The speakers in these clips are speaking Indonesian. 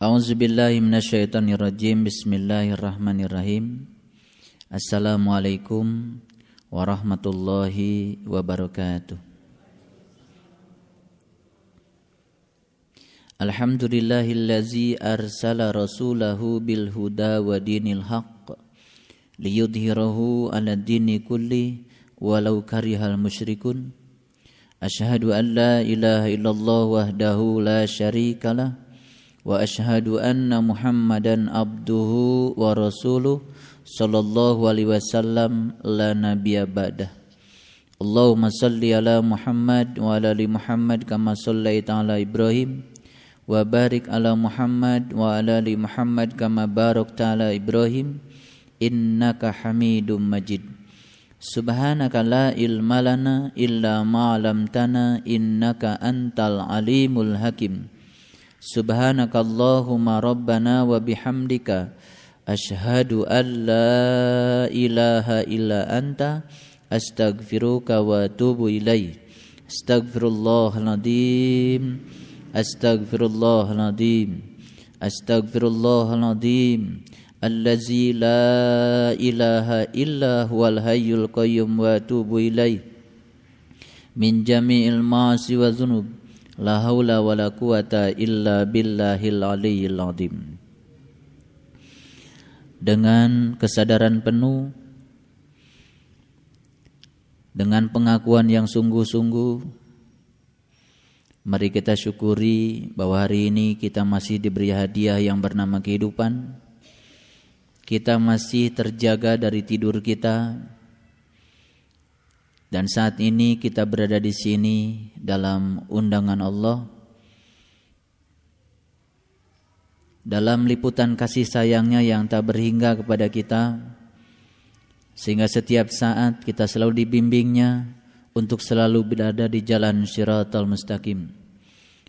A'udzubillahi minasyaitonirrajim. Bismillahirrahmanirrahim. Assalamualaikum warahmatullahi wabarakatuh. Alhamdulillahillazi arsala rasulahu bil huda wa dinil haqq liyudhhirahu 'ala dini kulli walau karihal musyrikun. Asyhadu an la ilaha illallah wahdahu la syarikalah wa asyhadu anna Muhammadan abduhu wa rasuluh sallallahu alaihi wasallam la nabiyya ba'dah. Allahumma salli ala Muhammad wa ala ali Muhammad kama shallaita ala Ibrahim wa barik ala Muhammad wa ala ali Muhammad kama barakta ala Ibrahim innaka Hamidum Majid. Subhanaka la ilma lana illa ma 'allamtana innaka antal alimul hakim. Subhanaka Allahumma rabbana wa bihamdika asyhadu an la ilaha illa anta astaghfiruka wa atubu ilaik. Astaghfirullahaladzim, astaghfirullahaladzim, astaghfirullahaladzim allazi la ilaha illa huwal hayyul qayyum wa atubu ilaik min jami'il ma'asi wa dzunub. La haula wa la quwata illa billahil aliyyil azim. Dengan kesadaran penuh, dengan pengakuan yang sungguh-sungguh, mari kita syukuri bahwa hari ini kita masih diberi hadiah yang bernama kehidupan. Kita masih terjaga dari tidur kita. Dan saat ini kita berada di sini dalam undangan Allah, dalam liputan kasih sayangnya yang tak berhingga kepada kita, sehingga setiap saat kita selalu dibimbingnya untuk selalu berada di jalan Shiratal Mustaqim.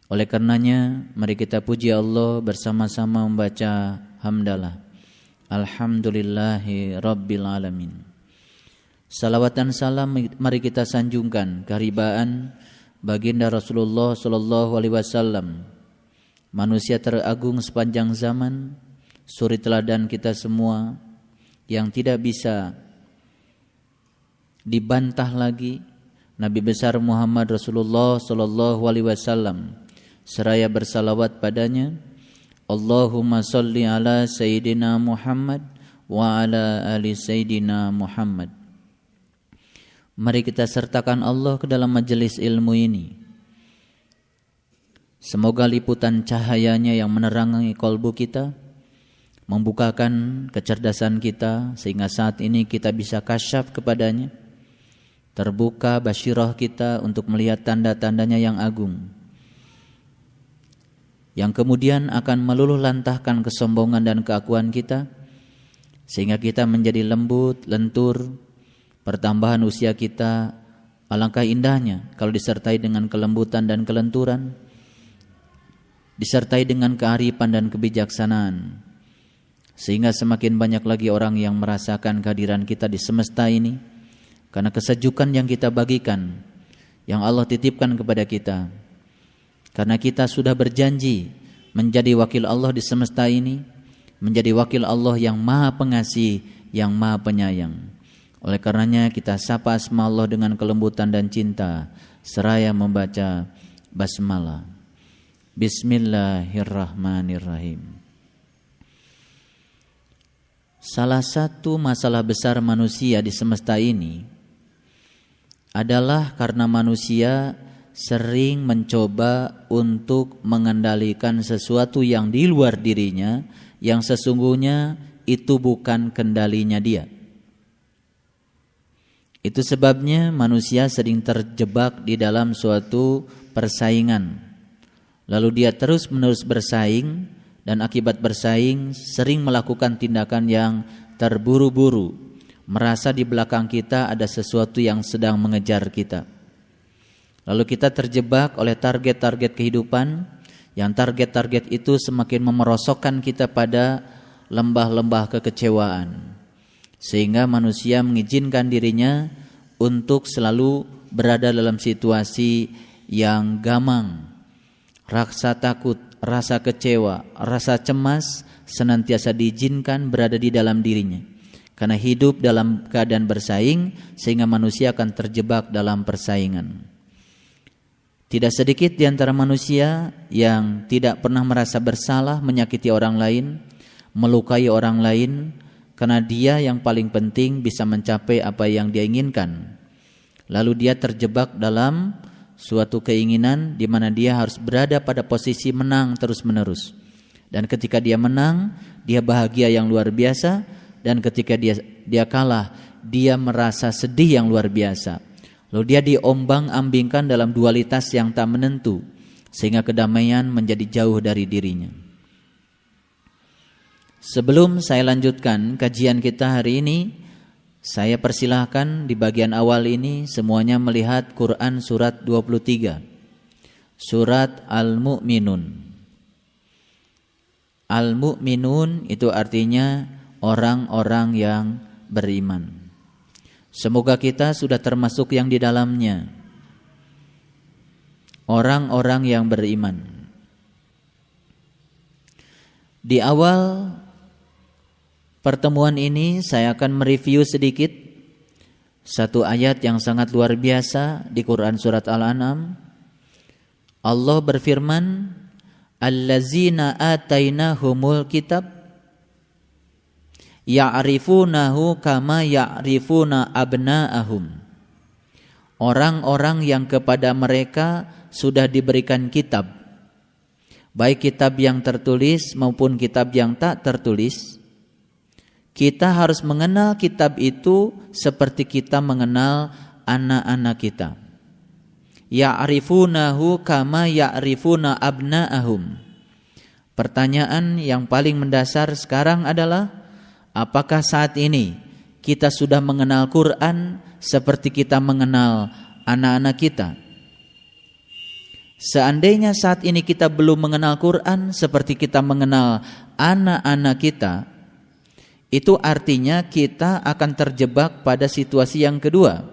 Oleh karenanya, mari kita puji Allah bersama-sama membaca hamdalah. Alhamdulillahi Rabbil Alamin. Salawat dan salam mari kita sanjungkan keharibaan baginda Rasulullah sallallahu alaihi wasallam, manusia teragung sepanjang zaman, suri teladan kita semua yang tidak bisa dibantah lagi, Nabi besar Muhammad Rasulullah sallallahu alaihi wasallam. Seraya bersalawat padanya, Allahumma sholli ala sayyidina Muhammad wa ala ali sayyidina Muhammad. Mari kita sertakan Allah ke dalam majelis ilmu ini. Semoga liputan cahayanya yang menerangi kolbu kita, membukakan kecerdasan kita, sehingga saat ini kita bisa kasyaf kepadanya. Terbuka basyirah kita untuk melihat tanda-tandanya yang agung, yang kemudian akan meluluh lantahkan kesombongan dan keakuan kita, sehingga kita menjadi lembut, lentur. Pertambahan usia kita alangkah indahnya kalau disertai dengan kelembutan dan kelenturan, disertai dengan kearifan dan kebijaksanaan, sehingga semakin banyak lagi orang yang merasakan kehadiran kita di semesta ini karena kesejukan yang kita bagikan, yang Allah titipkan kepada kita. Karena kita sudah berjanji menjadi wakil Allah di semesta ini, menjadi wakil Allah yang maha pengasih, yang maha penyayang. Oleh karenanya kita sapa asma Allah dengan kelembutan dan cinta, seraya membaca basmalah. Bismillahirrahmanirrahim. Salah satu masalah besar manusia di semesta ini adalah karena manusia sering mencoba untuk mengendalikan sesuatu yang di luar dirinya, yang sesungguhnya itu bukan kendalinya dia. Itu sebabnya manusia sering terjebak di dalam suatu persaingan. Lalu dia terus-menerus bersaing, dan akibat bersaing sering melakukan tindakan yang terburu-buru, merasa di belakang kita ada sesuatu yang sedang mengejar kita. Lalu kita terjebak oleh target-target kehidupan, yang target-target itu semakin memerosokkan kita pada lembah-lembah kekecewaan. Sehingga manusia mengizinkan dirinya untuk selalu berada dalam situasi yang gamang, rasa takut, rasa kecewa, rasa cemas senantiasa diizinkan berada di dalam dirinya. Karena hidup dalam keadaan bersaing sehingga manusia akan terjebak dalam persaingan. Tidak sedikit di antara manusia yang tidak pernah merasa bersalah menyakiti orang lain, melukai orang lain, karena dia yang paling penting bisa mencapai apa yang dia inginkan. Lalu dia terjebak dalam suatu keinginan di mana dia harus berada pada posisi menang terus-menerus. Dan ketika dia menang, dia bahagia yang luar biasa, dan ketika dia kalah, dia merasa sedih yang luar biasa. Lalu dia diombang-ambingkan dalam dualitas yang tak menentu, sehingga kedamaian menjadi jauh dari dirinya. Sebelum saya lanjutkan kajian kita hari ini, saya persilahkan di bagian awal ini semuanya melihat Quran surat 23, surat Al-Mu'minun. Al-Mu'minun itu artinya orang-orang yang beriman. Semoga kita sudah termasuk yang di dalamnya, orang-orang yang beriman. Di awal pertemuan ini saya akan mereview sedikit satu ayat yang sangat luar biasa di Quran surat Al-An'am. Allah berfirman, allazina atainahumul kitab ya'rifunahu kama ya'rifuna abna'ahum. Orang-orang yang kepada mereka sudah diberikan kitab, baik kitab yang tertulis maupun kitab yang tak tertulis. Kita harus mengenal kitab itu seperti kita mengenal anak-anak kita. Ya'rifunahu kama ya'rifuna abna'ahum. Pertanyaan yang paling mendasar sekarang adalah, apakah saat ini kita sudah mengenal Quran seperti kita mengenal anak-anak kita? Seandainya saat ini kita belum mengenal Quran seperti kita mengenal anak-anak kita, itu artinya kita akan terjebak pada situasi yang kedua.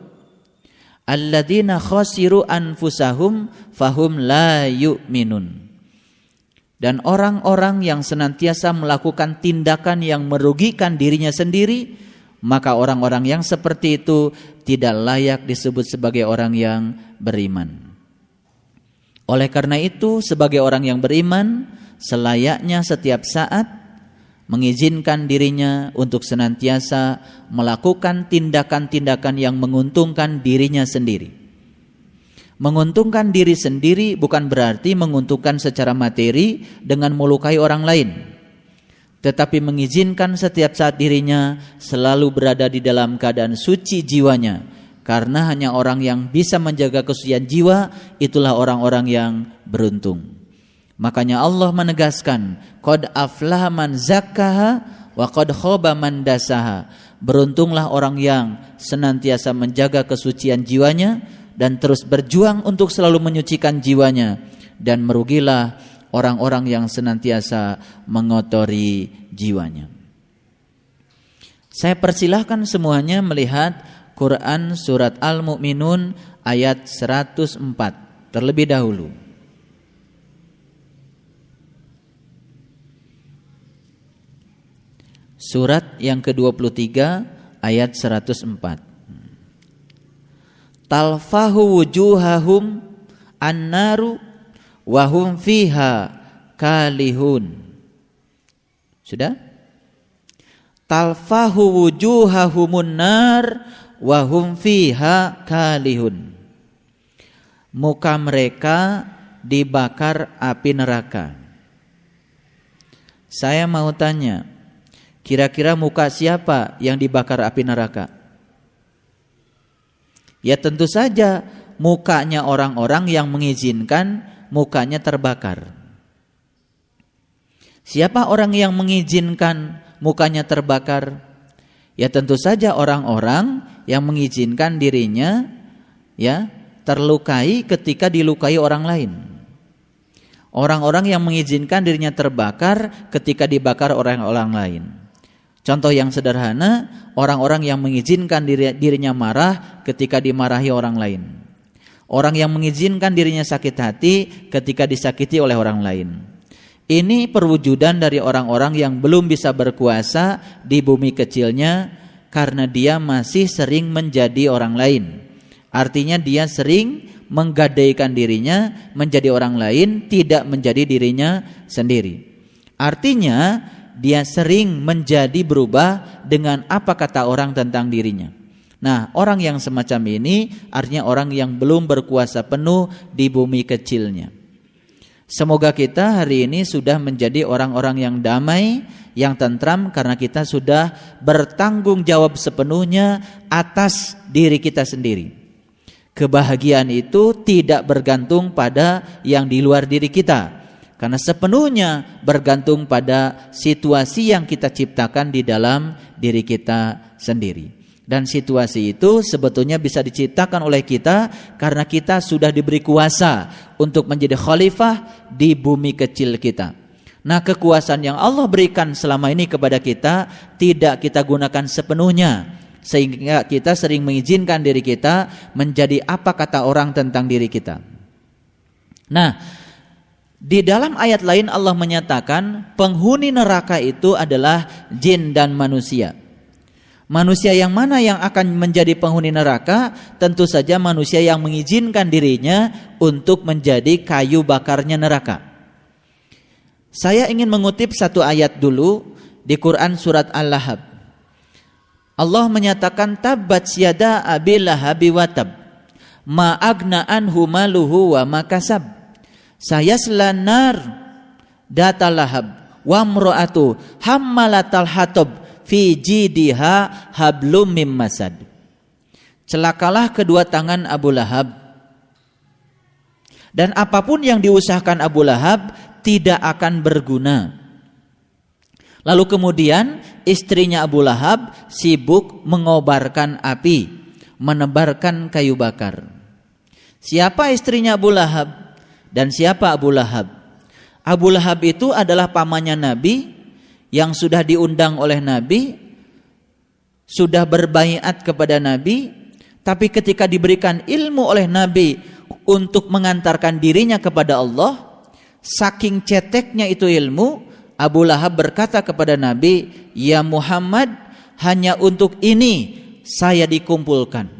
Alladzina khasiru anfusahum fahum la yu'minun. Dan orang-orang yang senantiasa melakukan tindakan yang merugikan dirinya sendiri, maka orang-orang yang seperti itu tidak layak disebut sebagai orang yang beriman. Oleh karena itu, sebagai orang yang beriman, selayaknya setiap saat mengizinkan dirinya untuk senantiasa melakukan tindakan-tindakan yang menguntungkan dirinya sendiri. Menguntungkan diri sendiri bukan berarti menguntungkan secara materi dengan melukai orang lain, tetapi mengizinkan setiap saat dirinya selalu berada di dalam keadaan suci jiwanya, karena hanya orang yang bisa menjaga kesucian jiwa itulah orang-orang yang beruntung. Makanya Allah menegaskan, qad aflaha man zakkaha wa qad khaba man dasaha. Beruntunglah orang yang senantiasa menjaga kesucian jiwanya dan terus berjuang untuk selalu menyucikan jiwanya, dan merugilah orang-orang yang senantiasa mengotori jiwanya. Saya persilahkan semuanya melihat Quran surat Al-Mu'minun ayat 104 terlebih dahulu. Surat yang ke-23 ayat 104. Talfahu wujuhahum annaru wa hum fiha kalihun. Sudah? Talfahu wujuhahumun nar wa hum fiha kalihun. Muka mereka dibakar api neraka. Saya mau tanya, kira-kira muka siapa yang dibakar api neraka? Ya tentu saja mukanya orang-orang yang mengizinkan mukanya terbakar. Siapa orang yang mengizinkan mukanya terbakar? Ya tentu saja orang-orang yang mengizinkan dirinya ya terlukai ketika dilukai orang lain. Orang-orang yang mengizinkan dirinya terbakar ketika dibakar orang lain. Contoh yang sederhana, orang-orang yang mengizinkan dirinya marah ketika dimarahi orang lain. Orang yang mengizinkan dirinya sakit hati ketika disakiti oleh orang lain. Ini perwujudan dari orang-orang yang belum bisa berkuasa di bumi kecilnya karena dia masih sering menjadi orang lain. Artinya dia sering menggadaikan dirinya menjadi orang lain, tidak menjadi dirinya sendiri. Artinya dia sering menjadi berubah dengan apa kata orang tentang dirinya. Nah, orang yang semacam ini artinya orang yang belum berkuasa penuh di bumi kecilnya. Semoga kita hari ini sudah menjadi orang-orang yang damai, yang tentram, karena kita sudah bertanggung jawab sepenuhnya atas diri kita sendiri. Kebahagiaan itu tidak bergantung pada yang di luar diri kita, karena sepenuhnya bergantung pada situasi yang kita ciptakan di dalam diri kita sendiri. Dan situasi itu sebetulnya bisa diciptakan oleh kita karena kita sudah diberi kuasa untuk menjadi khalifah di bumi kecil kita. Nah, kekuasaan yang Allah berikan selama ini kepada kita tidak kita gunakan sepenuhnya, sehingga kita sering mengizinkan diri kita menjadi apa kata orang tentang diri kita. Nah, di dalam ayat lain Allah menyatakan penghuni neraka itu adalah jin dan manusia. Manusia yang mana yang akan menjadi penghuni neraka? Tentu saja manusia yang mengizinkan dirinya untuk menjadi kayu bakarnya neraka. Saya ingin mengutip satu ayat dulu di Quran surat Al-Lahab. Allah menyatakan tabbat yada abi lahabi wa tab ma agna anhu maluhu wa ma kasab sayasla nar data lahab wa mraatu hammalatal hatab fi jidiha hablum mim masad. Celakalah kedua tangan Abu Lahab, dan apapun yang diusahakan Abu Lahab tidak akan berguna. Lalu kemudian istrinya Abu Lahab sibuk mengobarkan api, menebarkan kayu bakar. Siapa istrinya Abu Lahab dan siapa Abu Lahab? Abu Lahab itu adalah pamannya Nabi yang sudah diundang oleh Nabi, sudah berbaiat kepada Nabi, tapi ketika diberikan ilmu oleh Nabi untuk mengantarkan dirinya kepada Allah, saking ceteknya itu ilmu, Abu Lahab berkata kepada Nabi, "Ya Muhammad, hanya untuk ini saya dikumpulkan."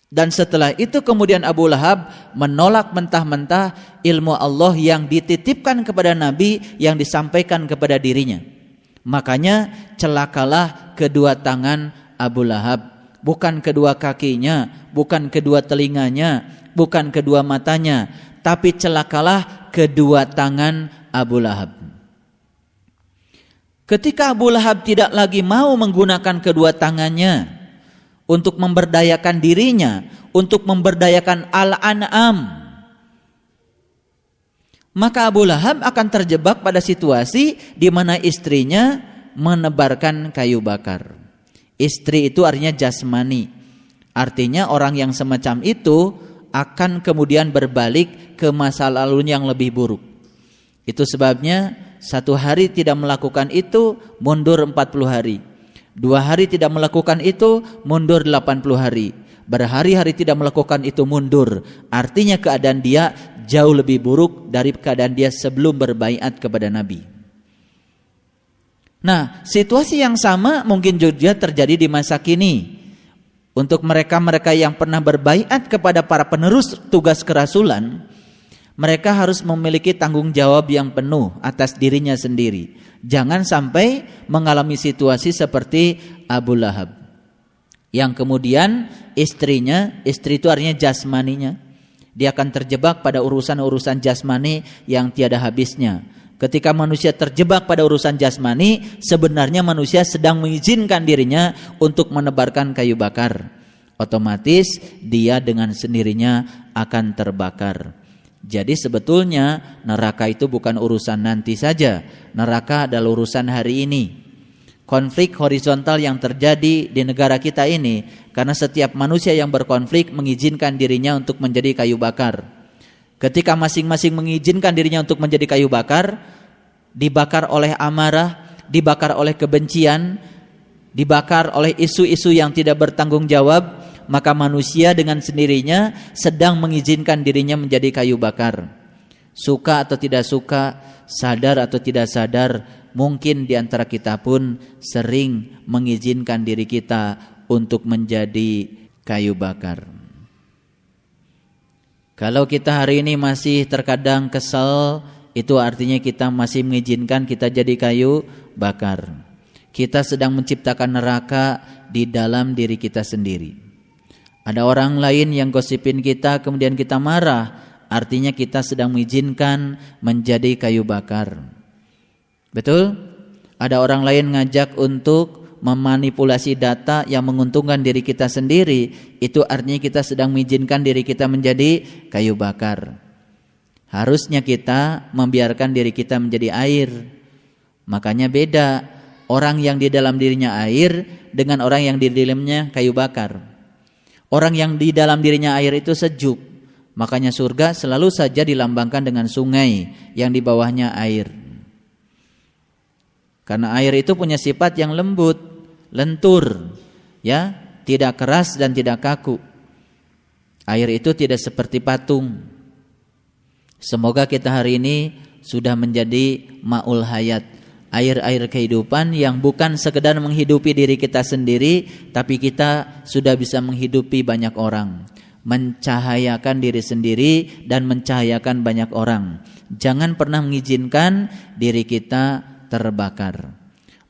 Dan setelah itu kemudian Abu Lahab menolak mentah-mentah ilmu Allah yang dititipkan kepada Nabi, yang disampaikan kepada dirinya. Makanya celakalah kedua tangan Abu Lahab, bukan kedua kakinya, bukan kedua telinganya, bukan kedua matanya, tapi celakalah kedua tangan Abu Lahab. Ketika Abu Lahab tidak lagi mau menggunakan kedua tangannya untuk memberdayakan dirinya, untuk memberdayakan Al-An'am, maka Abu Lahab akan terjebak pada situasi di mana istrinya menebarkan kayu bakar. Istri itu artinya jasmani. Artinya orang yang semacam itu akan kemudian berbalik ke masa lalunya yang lebih buruk. Itu sebabnya satu hari tidak melakukan itu, mundur 40 hari. 2 hari tidak melakukan itu, mundur 80 hari. Berhari-hari tidak melakukan itu, mundur. Artinya keadaan dia jauh lebih buruk dari keadaan dia sebelum berbaiat kepada Nabi. Nah, situasi yang sama mungkin juga terjadi di masa kini. Untuk mereka-mereka yang pernah berbaiat kepada para penerus tugas kerasulan, mereka harus memiliki tanggung jawab yang penuh atas dirinya sendiri. Jangan sampai mengalami situasi seperti Abu Lahab, yang kemudian istrinya, istri itu artinya jasmaninya, dia akan terjebak pada urusan-urusan jasmani yang tiada habisnya. Ketika manusia terjebak pada urusan jasmani, sebenarnya manusia sedang mengizinkan dirinya untuk menebarkan kayu bakar. Otomatis dia dengan sendirinya akan terbakar. Jadi sebetulnya neraka itu bukan urusan nanti saja. Neraka adalah urusan hari ini. Konflik horizontal yang terjadi di negara kita ini karena setiap manusia yang berkonflik mengizinkan dirinya untuk menjadi kayu bakar. Ketika masing-masing mengizinkan dirinya untuk menjadi kayu bakar, dibakar oleh amarah, dibakar oleh kebencian, dibakar oleh isu-isu yang tidak bertanggung jawab, maka manusia dengan sendirinya sedang mengizinkan dirinya menjadi kayu bakar. Suka atau tidak suka, sadar atau tidak sadar, mungkin di antara kita pun sering mengizinkan diri kita untuk menjadi kayu bakar. Kalau kita hari ini masih terkadang kesal, itu artinya kita masih mengizinkan kita jadi kayu bakar. Kita sedang menciptakan neraka di dalam diri kita sendiri. Ada orang lain yang gosipin kita, kemudian kita marah, artinya kita sedang mengizinkan menjadi kayu bakar. Betul? Ada orang lain ngajak untuk memanipulasi data yang menguntungkan diri kita sendiri, itu artinya kita sedang mengizinkan diri kita menjadi kayu bakar. Harusnya kita membiarkan diri kita menjadi air. Makanya beda orang yang di dalam dirinya air dengan orang yang di dalamnya kayu bakar. Orang yang di dalam dirinya air itu sejuk. Makanya surga selalu saja dilambangkan dengan sungai yang di bawahnya air. Karena air itu punya sifat yang lembut, lentur, ya, tidak keras dan tidak kaku. Air itu tidak seperti patung. Semoga kita hari ini sudah menjadi ma'ul hayat, air-air kehidupan yang bukan sekedar menghidupi diri kita sendiri, tapi kita sudah bisa menghidupi banyak orang, mencahayakan diri sendiri dan mencahayakan banyak orang. Jangan pernah mengizinkan diri kita terbakar.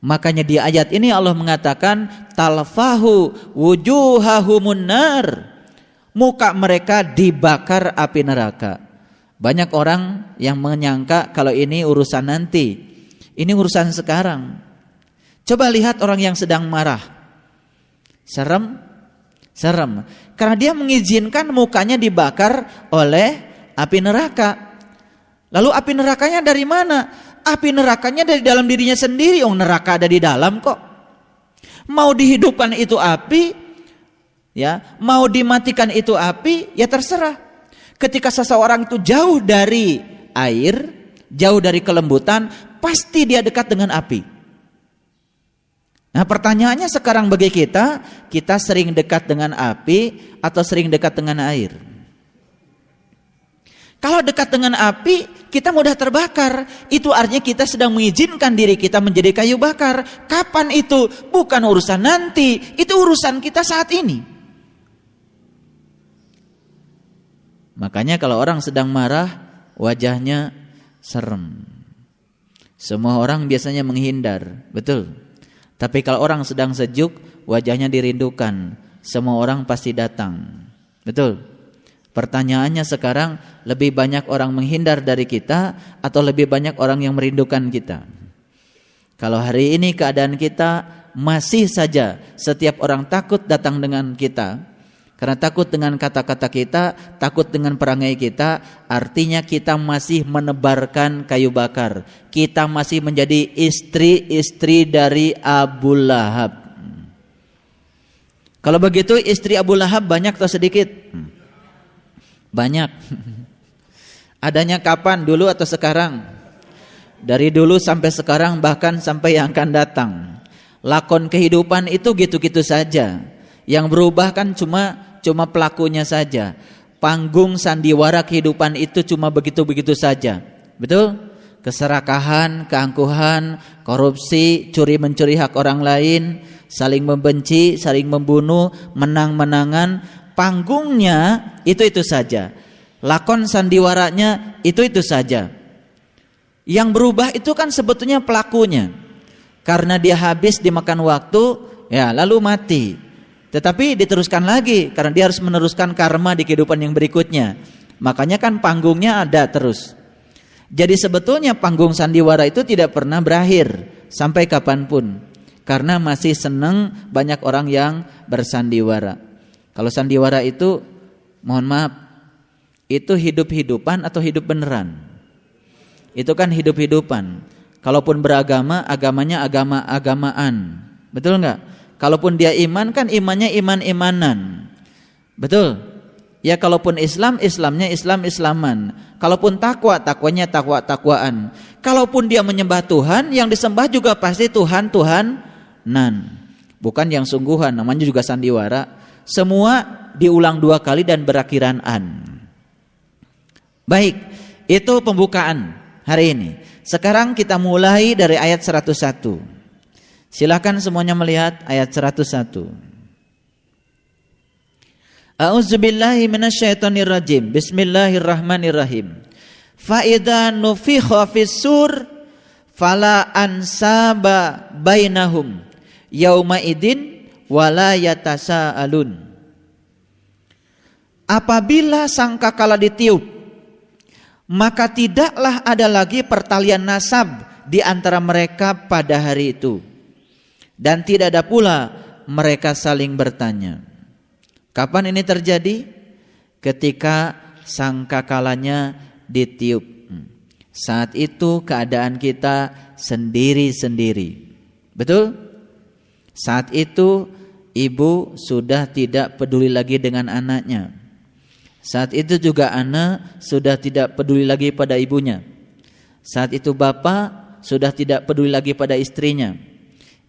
Makanya di ayat ini Allah mengatakan talfahu wujuhahumun nar, muka mereka dibakar api neraka. Banyak orang yang menyangka kalau ini urusan nanti, ini urusan sekarang. Coba lihat orang yang sedang marah, serem, karena dia mengizinkan mukanya dibakar oleh api neraka. Lalu api nerakanya dari mana? Api nerakanya dari dalam dirinya sendiri. Neraka ada di dalam kok. Mau dihidupkan itu api, ya, mau dimatikan itu api, ya terserah. Ketika seseorang itu jauh dari air, jauh dari kelembutan, pasti dia dekat dengan api. Nah, pertanyaannya sekarang bagi kita sering dekat dengan api atau sering dekat dengan air? Kalau dekat dengan api, kita mudah terbakar. Itu artinya kita sedang mengizinkan diri kita menjadi kayu bakar. Kapan itu? Bukan urusan nanti, itu urusan kita saat ini. Makanya kalau orang sedang marah, wajahnya serem. Semua orang biasanya menghindar, betul. Tapi kalau orang sedang sejuk, wajahnya dirindukan. Semua orang pasti datang, betul. Pertanyaannya sekarang, lebih banyak orang menghindar dari kita atau lebih banyak orang yang merindukan kita? Kalau hari ini keadaan kita masih saja setiap orang takut datang dengan kita, karena takut dengan kata-kata kita, takut dengan perangai kita, artinya kita masih menebarkan kayu bakar. Kita masih menjadi istri-istri dari Abu Lahab. Kalau begitu istri Abu Lahab banyak atau sedikit? Banyak. Adanya kapan? Dulu atau sekarang? Dari dulu sampai sekarang, bahkan sampai yang akan datang. Lakon kehidupan itu gitu-gitu saja. Yang berubah kan cuma pelakunya saja. Panggung sandiwara kehidupan itu cuma begitu-begitu saja. Betul? Keserakahan, keangkuhan, korupsi, curi-mencuri hak orang lain, saling membenci, saling membunuh, menang-menangan. Panggungnya itu saja. Lakon sandiwaranya itu saja. Yang berubah itu kan sebetulnya pelakunya. Karena dia habis dimakan waktu, ya lalu mati. Tetapi diteruskan lagi karena dia harus meneruskan karma di kehidupan yang berikutnya. Makanya kan panggungnya ada terus. Jadi sebetulnya panggung sandiwara itu tidak pernah berakhir sampai kapanpun. Karena masih senang banyak orang yang bersandiwara. Kalau sandiwara itu, mohon maaf, itu hidup-hidupan atau hidup beneran? Itu kan hidup-hidupan. Kalaupun beragama, agamanya agama-agamaan. Betul enggak? Kalaupun dia iman kan imannya iman-imanan. Betul? Ya kalaupun Islam, Islamnya Islam-Islaman. Kalaupun takwa, takwanya takwa-takwaan. Kalaupun dia menyembah Tuhan, yang disembah juga pasti Tuhan-Tuhanan. Bukan yang sungguhan, namanya juga sandiwara. Semua diulang 2 kali dan berakhiran an. Baik, Itu pembukaan hari ini. Sekarang kita mulai dari ayat 101. Silakan semuanya melihat ayat 101. A'udzubillahi minasyaitonirrajim. Bismillahirrahmanirrahim. Fa idza nufikha fis-sur fala ansaba bainahum yauma idin wala yatasaalun. Apabila sangkakala ditiup, maka tidaklah ada lagi pertalian nasab di antara mereka pada hari itu, dan tidak ada pula mereka saling bertanya. Kapan ini terjadi? Ketika sangkakalanya ditiup. Saat itu keadaan kita sendiri-sendiri. Betul? Saat itu ibu sudah tidak peduli lagi dengan anaknya. Saat itu juga anak sudah tidak peduli lagi pada ibunya. Saat itu bapak sudah tidak peduli lagi pada istrinya.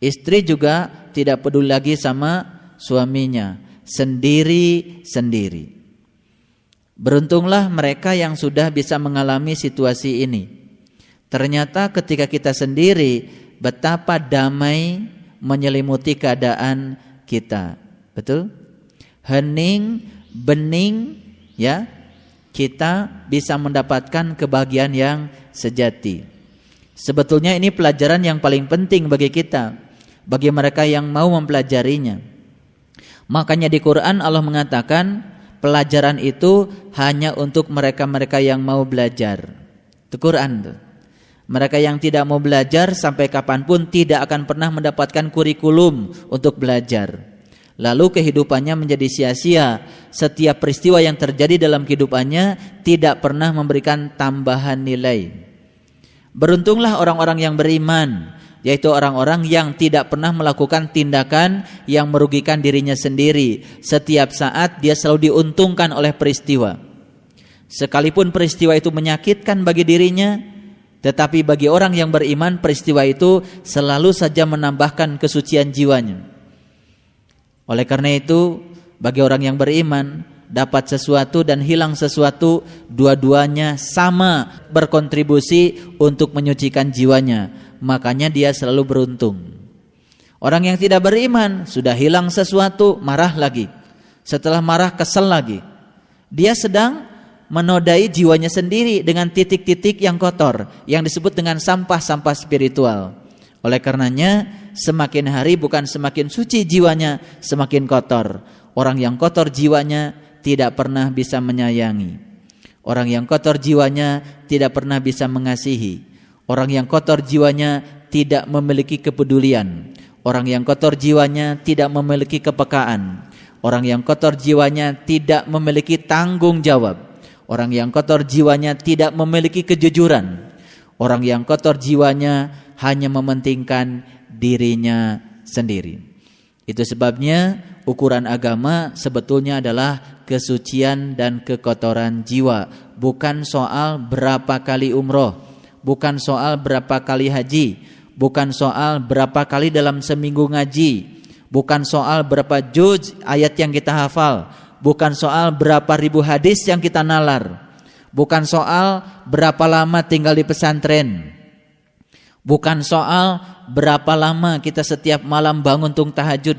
Istri juga tidak peduli lagi sama suaminya. Sendiri-sendiri. Beruntunglah mereka yang sudah bisa mengalami situasi ini. Ternyata ketika kita sendiri, betapa damai menyelimuti keadaan kita. Betul? Hening, bening, ya, kita bisa mendapatkan kebahagiaan yang sejati. Sebetulnya ini pelajaran yang paling penting bagi kita, bagi mereka yang mau mempelajarinya. Makanya di Quran Allah mengatakan pelajaran itu hanya untuk mereka-mereka yang mau belajar. Itu Quran tuh. Mereka yang tidak mau belajar sampai kapanpun tidak akan pernah mendapatkan kurikulum untuk belajar. Lalu kehidupannya menjadi sia-sia. Setiap peristiwa yang terjadi dalam kehidupannya tidak pernah memberikan tambahan nilai. Beruntunglah orang-orang yang beriman, yaitu orang-orang yang tidak pernah melakukan tindakan yang merugikan dirinya sendiri. Setiap saat dia selalu diuntungkan oleh peristiwa. Sekalipun peristiwa itu menyakitkan bagi dirinya, tetapi bagi orang yang beriman peristiwa itu selalu saja menambahkan kesucian jiwanya. Oleh karena itu, bagi orang yang beriman, dapat sesuatu dan hilang sesuatu, dua-duanya sama berkontribusi untuk menyucikan jiwanya. Makanya dia selalu beruntung. Orang yang tidak beriman, sudah hilang sesuatu, marah lagi. Setelah marah, kesel lagi. Dia sedang menodai jiwanya sendiri dengan titik-titik yang kotor, yang disebut dengan sampah-sampah spiritual. Oleh karenanya, semakin hari bukan semakin suci jiwanya, semakin kotor. Orang yang kotor jiwanya tidak pernah bisa menyayangi. Orang yang kotor jiwanya tidak pernah bisa mengasihi. Orang yang kotor jiwanya tidak memiliki kepedulian. Orang yang kotor jiwanya tidak memiliki kepekaan. Orang yang kotor jiwanya tidak memiliki tanggung jawab. Orang yang kotor jiwanya tidak memiliki kejujuran. Orang yang kotor jiwanya hanya mementingkan dirinya sendiri. Itu sebabnya ukuran agama sebetulnya adalah kesucian dan kekotoran jiwa. Bukan soal berapa kali umroh, bukan soal berapa kali haji, bukan soal berapa kali dalam seminggu ngaji, bukan soal berapa juz ayat yang kita hafal, bukan soal berapa ribu hadis yang kita nalar, bukan soal berapa lama tinggal di pesantren, bukan soal berapa lama kita setiap malam bangun untuk tahajud.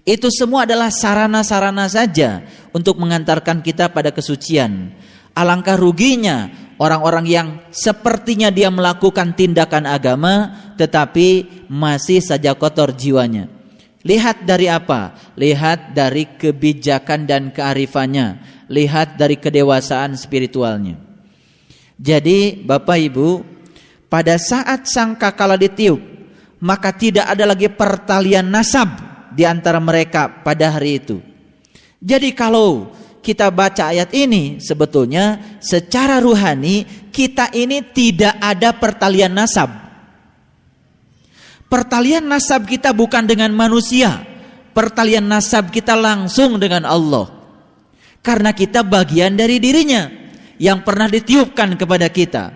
Itu semua adalah sarana-sarana saja untuk mengantarkan kita pada kesucian. Alangkah ruginya orang-orang yang sepertinya dia melakukan tindakan agama tetapi masih saja kotor jiwanya. Lihat dari apa? Lihat dari kebijakan dan kearifannya. Lihat dari kedewasaan spiritualnya. Jadi Bapak Ibu, pada saat sangkakala ditiup, maka tidak ada lagi pertalian nasab di antara mereka pada hari itu. Jadi kalau kita baca ayat ini, sebetulnya secara ruhani kita ini tidak ada pertalian nasab. Pertalian nasab kita bukan dengan manusia. Pertalian nasab kita langsung dengan Allah. Karena kita bagian dari dirinya yang pernah ditiupkan kepada kita.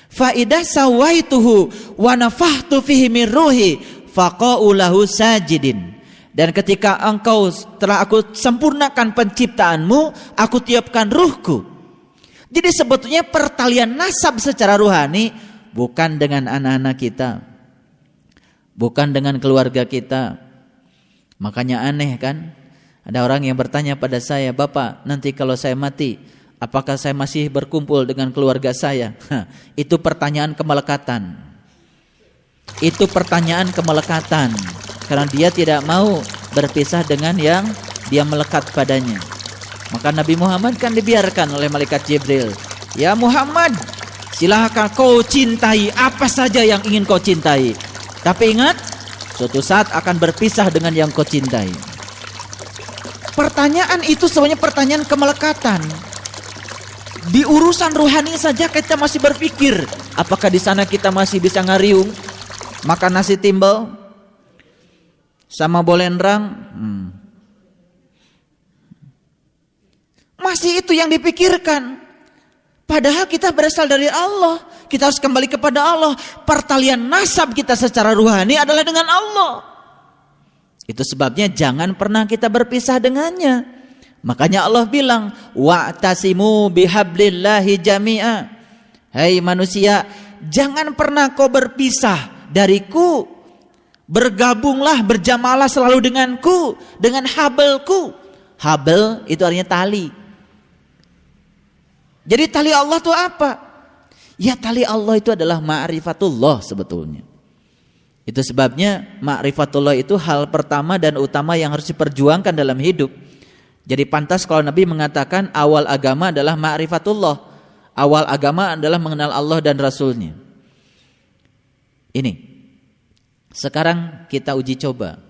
Fa idza sawaituhu wa nafakhtu fihi min ruhi faqa'u lahu sajidin. Dan ketika engkau telah aku sempurnakan penciptaanmu, aku tiupkan ruhku. Jadi sebetulnya pertalian nasab secara rohani bukan dengan anak-anak kita, bukan dengan keluarga kita. Makanya aneh kan, ada orang yang bertanya pada saya, "Bapak, nanti kalau saya mati, apakah saya masih berkumpul dengan keluarga saya?" Itu pertanyaan kemelekatan. Itu pertanyaan kemelekatan, karena dia tidak mau berpisah dengan yang dia melekat padanya. Maka Nabi Muhammad kan dibiarkan oleh malaikat Jibril. "Ya Muhammad, silahkan kau cintai apa saja yang ingin kau cintai. Tapi ingat, suatu saat akan berpisah dengan yang kau cintai." Pertanyaan itu sebenarnya pertanyaan kemelekatan. Di urusan rohani saja kita masih berpikir, apakah di sana kita masih bisa ngariung, makan nasi timbel sama bolendrang? Masih itu yang dipikirkan. Padahal kita berasal dari Allah. Kita harus kembali kepada Allah. Pertalian nasab kita secara rohani adalah dengan Allah. Itu sebabnya jangan pernah kita berpisah dengannya. Makanya Allah bilang, "Wa'tasimu bihablillahi jami'a." Hai manusia, jangan pernah kau berpisah dariku. Bergabunglah, berjamalah selalu denganku, dengan habelku. Habel itu artinya tali. Jadi tali Allah itu apa? Ya, tali Allah itu adalah ma'rifatullah sebetulnya. Itu sebabnya ma'rifatullah itu hal pertama dan utama yang harus diperjuangkan dalam hidup. Jadi pantas kalau Nabi mengatakan awal agama adalah ma'rifatullah. Awal agama adalah mengenal Allah dan Rasulnya. Ini, sekarang kita uji coba.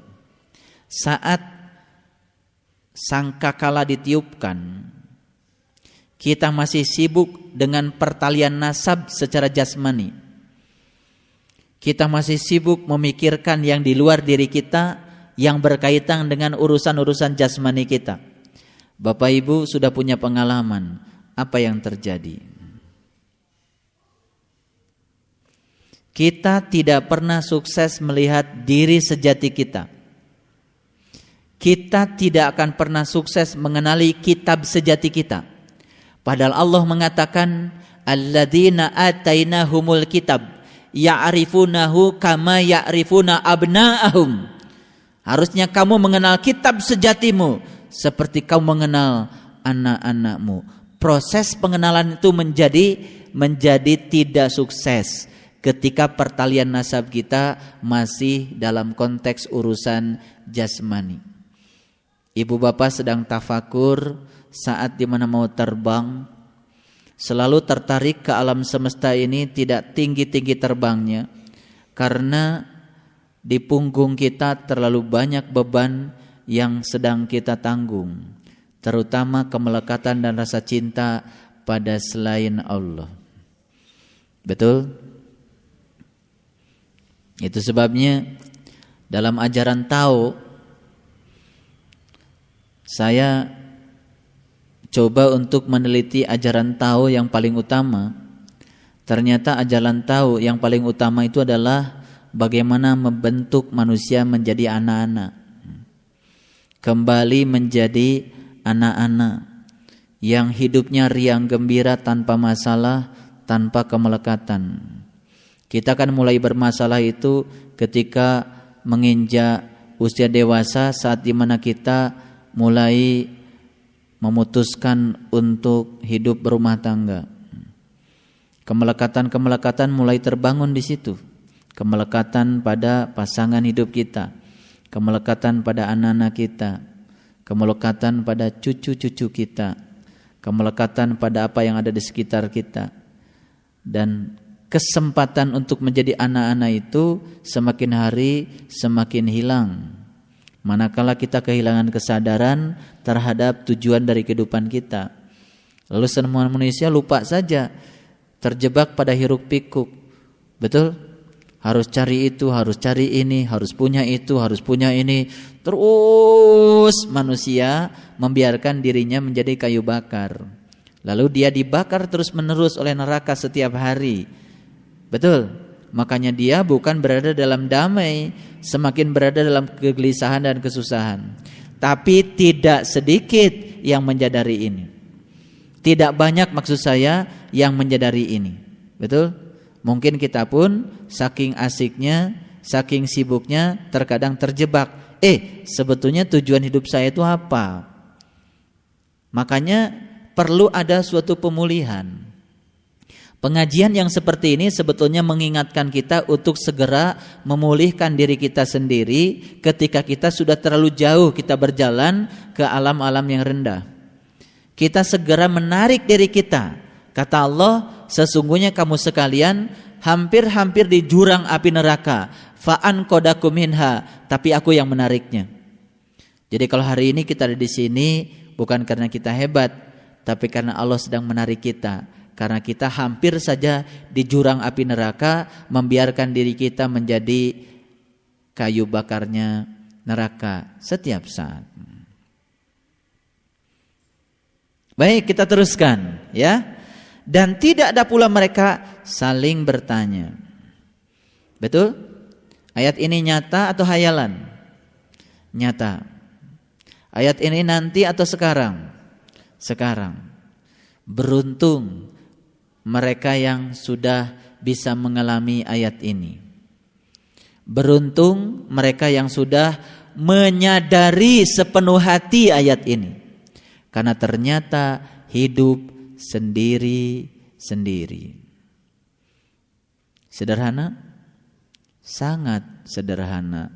Saat sangkakala ditiupkan, kita masih sibuk dengan pertalian nasab secara jasmani. Kita masih sibuk memikirkan yang di luar diri kita, yang berkaitan dengan urusan-urusan jasmani kita. Bapak Ibu sudah punya pengalaman, apa yang terjadi? Kita tidak pernah sukses melihat diri sejati kita. Kita tidak akan pernah sukses mengenali kitab sejati kita. Padahal Allah mengatakan, "Alladzina atainahumul kitab ya'rifunahu kama ya'rifuna abna'ahum." Harusnya kamu mengenal kitab sejatimu seperti kamu mengenal anak-anakmu. Proses pengenalan itu menjadi tidak sukses ketika pertalian nasab kita masih dalam konteks urusan jasmani. Ibu bapak sedang tafakur saat dimana mau terbang, selalu tertarik ke alam semesta ini, tidak tinggi-tinggi terbangnya, karena di punggung kita terlalu banyak beban yang sedang kita tanggung, terutama kemelekatan dan rasa cinta pada selain Allah. Betul? Itu sebabnya dalam ajaran Tao saya coba untuk meneliti ajaran Tao yang paling utama. Ternyata ajaran Tao yang paling utama itu adalah bagaimana membentuk manusia menjadi anak-anak. Kembali menjadi anak-anak yang hidupnya riang gembira tanpa masalah, tanpa kemelekatan. Kita akan mulai bermasalah itu ketika menginjak usia dewasa, saat dimana kita mulai memutuskan untuk hidup berumah tangga. Kemelekatan-kemelekatan mulai terbangun di situ. Kemelekatan pada pasangan hidup kita, kemelekatan pada anak-anak kita, kemelekatan pada cucu-cucu kita, kemelekatan pada apa yang ada di sekitar kita. Dan kesempatan untuk menjadi anak-anak itu semakin hari semakin hilang. Manakala kita kehilangan kesadaran terhadap tujuan dari kehidupan kita. Lalu semua manusia lupa saja, terjebak pada hiruk pikuk. Betul? Harus cari itu, harus cari ini, harus punya itu, harus punya ini. Terus manusia membiarkan dirinya menjadi kayu bakar. Lalu dia dibakar terus menerus oleh neraka setiap hari. Betul? Makanya dia bukan berada dalam damai, semakin berada dalam kegelisahan dan kesusahan. Tapi tidak sedikit yang menyadari ini. Tidak banyak maksud saya yang menyadari ini. Betul? Mungkin kita pun saking asiknya, saking sibuknya terkadang terjebak. Sebetulnya tujuan hidup saya itu apa? Makanya perlu ada suatu pemulihan. Pengajian yang seperti ini sebetulnya mengingatkan kita untuk segera memulihkan diri kita sendiri ketika kita sudah terlalu jauh kita berjalan ke alam-alam yang rendah. Kita segera menarik diri kita. Kata Allah, sesungguhnya kamu sekalian hampir-hampir di jurang api neraka. Fa'an kodakum minha, tapi aku yang menariknya. Jadi kalau hari ini kita ada di sini bukan karena kita hebat, tapi karena Allah sedang menarik kita. Karena kita hampir saja di jurang api neraka, membiarkan diri kita menjadi kayu bakarnya neraka setiap saat. Baik, kita teruskan ya. Dan tidak ada pula mereka saling bertanya. Betul? Ayat ini nyata atau hayalan? Nyata. Ayat ini nanti atau sekarang? Sekarang. Beruntung mereka yang sudah bisa mengalami ayat ini. Beruntung mereka yang sudah menyadari sepenuh hati ayat ini. Karena ternyata hidup sendiri-sendiri. Sederhana? Sangat sederhana.